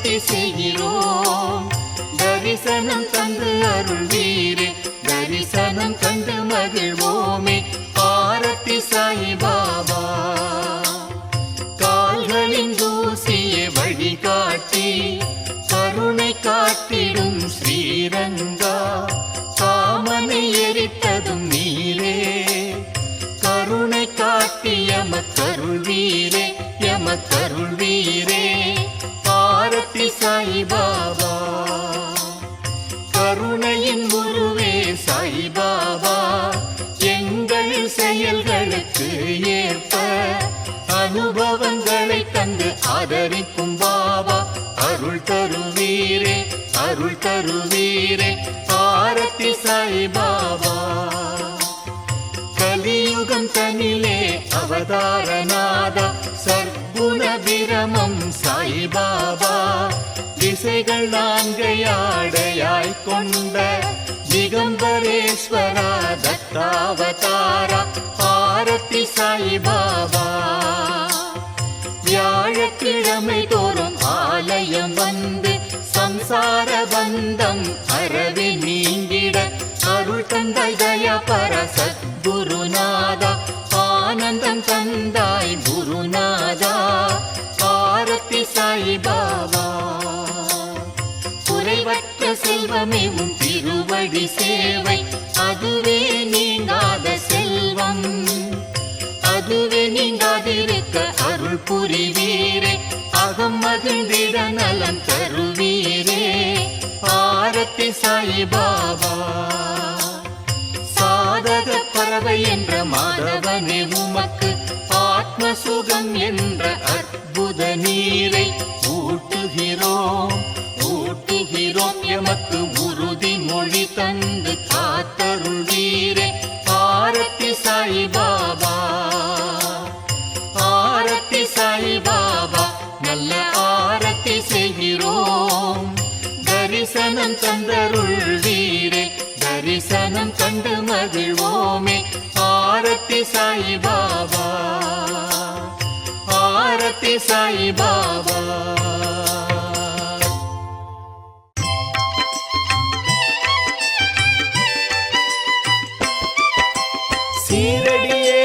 ஆரத்தி செய்கிறோம். தரிசனம் தந்து அருள்வீரே, தரிசனம் கண்டு மகிழ்வோமே. ஆரத்தி சாயிபாபா. கால்களின் தூசியை வழிகாட்டி கருணை காட்டிடும் ஸ்ரீரங்கா. காமனை எரித்ததும் நீரே, கருணை காட்டி எமக்கருள்வீரே, எமக்கருள்வீரே. ஆரத்தி சாயிபாபா. கருணையின் குருவே சாயிபாபா, எங்கள் செயல்களுக்கு ஏற்ப அனுபவங்களை தந்து ஆதரிக்கும் பாபா. அருள் தருவீரே, அருள் தருவீரே. ஆரத்தி சாயிபாபா. கலியுகம் தனிலே அவதாரநாதா, சர்க்குண விரமம் சாயிபாபா. திசைகள் நான்கையாடையாய் கொண்ட திகம்பரேஸ்வரா தத்தாவதாரா. ஆரத்தி சாயிபாபா. வியாழக்கிழமை தோறும் ஆலயம் வந்து சம்சார பந்தம் அறவே நீங்கிட அருள் தந்தாய் தயாபர சத்குருநாதா. ஆனந்தம் தந்தாய் குருநாதா. ஆரத்தி சாயிபாபா. குறைவற்ற செல்வமே உன் திருவடி சேவை, அதுவே நீங்காத செல்வம். அதுவே நீங்காதிருக்க அருள் புரிவீரே, அகம் மகிழ்ந்திட நலம் தருவீரே. ஆரத்தி சாயிபாபா. சாதக பறவை என்ற மாதவனே உமக்கு ஆத்ம சுகம் என்ற அற்புத நீரை ஊட்டுகிறோம், ஊட்டுகிறோம். எமக்கு உறுதி மொழி தந்து காத்தருள்வீரே. ஆரத்தி சாயிபாபா. ஆரத்தி சாயிபாபா. நல்ல ஆரத்தி செய்கிறோம். தரிசனம் தந்தருள்வீரே, தரிசனம் கண்டு மகிழ்வோமே. ஆரத்தி சாயிபாபா. ஆரத்தி சாயிபாபா. சீரடியே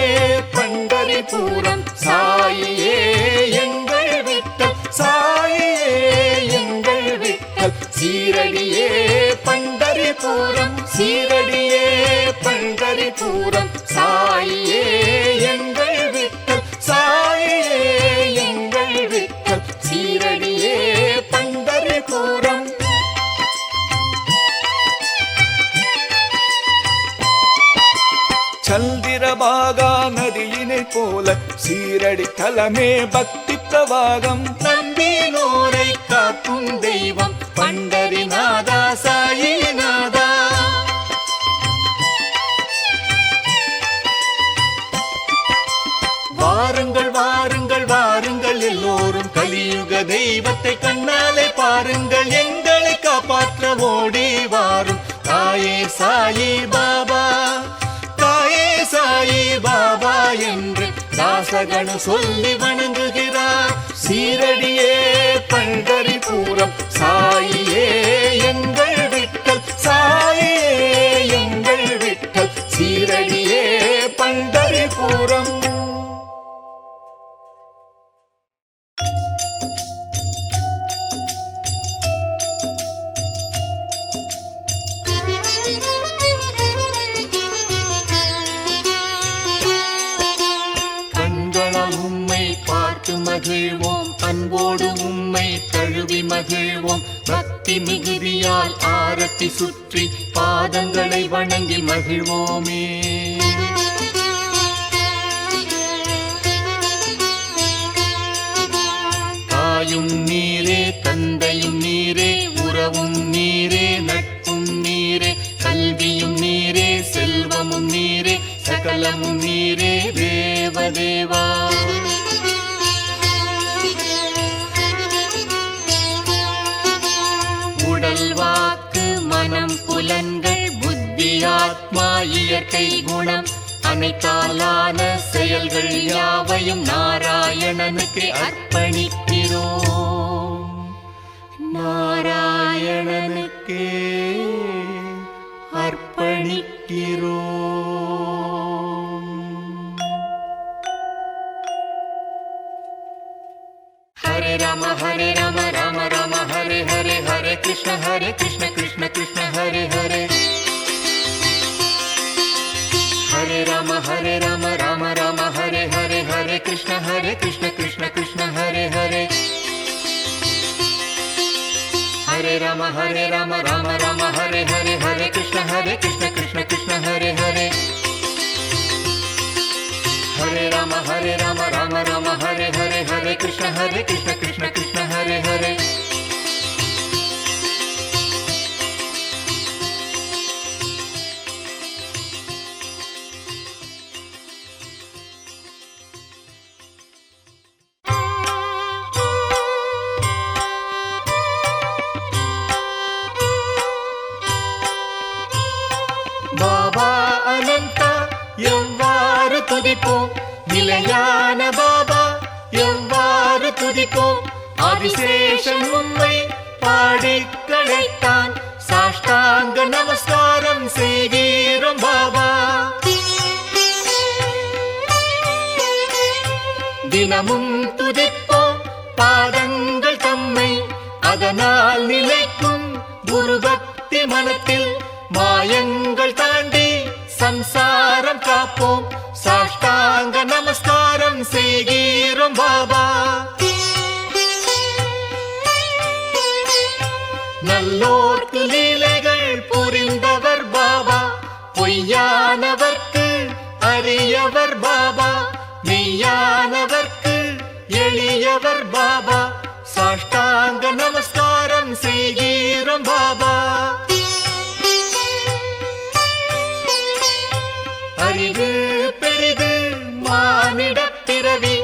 பண்டரிபுரம் சாயியே எங்கள் விட்டல், சாயியே எங்கள் விட்டல். சீரடியே பண்டரிபுரம், சீரடியே பண்டரிபுரம். சாயியே எங்கள் விட்டல், சாயியே எங்கள் விட்டல். சீரடியே பண்டரிபுரம். சந்திரபாகா நதியினை போல சீரடி தலமே பக்தி பிரவாகம். நம்பினோரை காக்கும் தெய்வம் பண்டரிநாதா சாயிநாதா. வாருங்கள் வாருங்கள் வாருங்கள் எல்லோரும், கலியுக தெய்வத்தை கண்ணாலே பாருங்கள். எங்களை காப்பாற்ற ஓடி வாரும் தாயே சாயி பாபா. தாயே சாயி பாபா என்று தாசகனு சொல்லி வணங்குகிறார். சீரடியே பண்டரிபுரம் சாயியே எங்கள் விட்டல், சாயியே எங்கள் விட்டல். சீரடியே பண்டரிபுரம். மகிழ்வோம், அன்போடு உம்மை தழுவி மகிழ்வோம். பக்தி மிகுதியால் ஆரத்தி சுற்றி பாதங்களை வணங்கி மகிழ்வோமே. தாயும் நீரே, தந்தையும் நீரே, உறவும் நீரே, நட்பும் நீரே, கல்வியும் நீரே, செல்வமும் நீரே, சகலமும் நீரே தேவதேவா. வாக்கு மனம் புலன்கள் புத்தி ஆத்மா இயற்கை குணம் அனைத்தாலான செயல்கள் யாவையும் நாராயணனுக்கு அர்ப்பணிக்கிறோம். நாராயணனுக்கே அர்ப்பணிக்கிறோம். ஹரே ராம ராம ராம ஹரே ஹரே, ஹரே கிருஷ்ண கிருஷ்ண கிருஷ்ண ஹரே ஹரே. ஹரே ராம ராம ராம ஹரே ஹரே, ஹரே கிருஷ்ண கிருஷ்ண கிருஷ்ண ஹரே ஹரே. ஹரே ராம ராம ராம ஹரே ஹரே, ஹரே கிருஷ்ண கிருஷ்ண கிருஷ்ண ஹரே ஹரே. ஹரே ராம ராம ராம ஹரே ஹரே, ஹரே கிருஷ்ண கிருஷ்ண கிருஷ்ண ஹரே ஹரே. பாபா அனந்தா எவ்வாறு துதிப்போம், நிலையான பாபா எவ்வாறு துதிப்போம். ஆதிசேஷன் உம்மை பாடி களைத்தான், சாஷ்டாங்க நமஸ்காரம் செய்கிறோம் பாபா. தினமும் துதிப்போம் பாதங்கள் தம்மை, அதனால் நிலைக்கும் குரு பக்தி மனத்தில். மாயங்கள் தாண்டி சம்சாரம் காப்போம், சாஷ்டாங்க நமஸ்காரம் செய்கிறோம் பாபா. நல்லோர்க்கு லீலைகள் புரிந்தவர் பாபா, பொய்யானவர்க்கு அறியவர் பாபா, மெய்யானவர்க்கு எளியவர் பாபா. சாஷ்டாங்க நமஸ்காரம் செய்கிறோம் பாபா. அறிவு பெரிது மானிடப் பிறவி,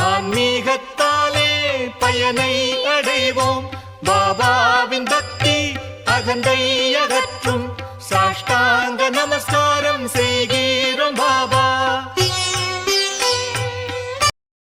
ஆன்மீகத்தாலே பயனை அடைவோம். பாபாவின் பக்தி அகந்தை அகற்றும், சாஷ்டாங்க நமஸ்காரம் செய்கிறோம் பாபா.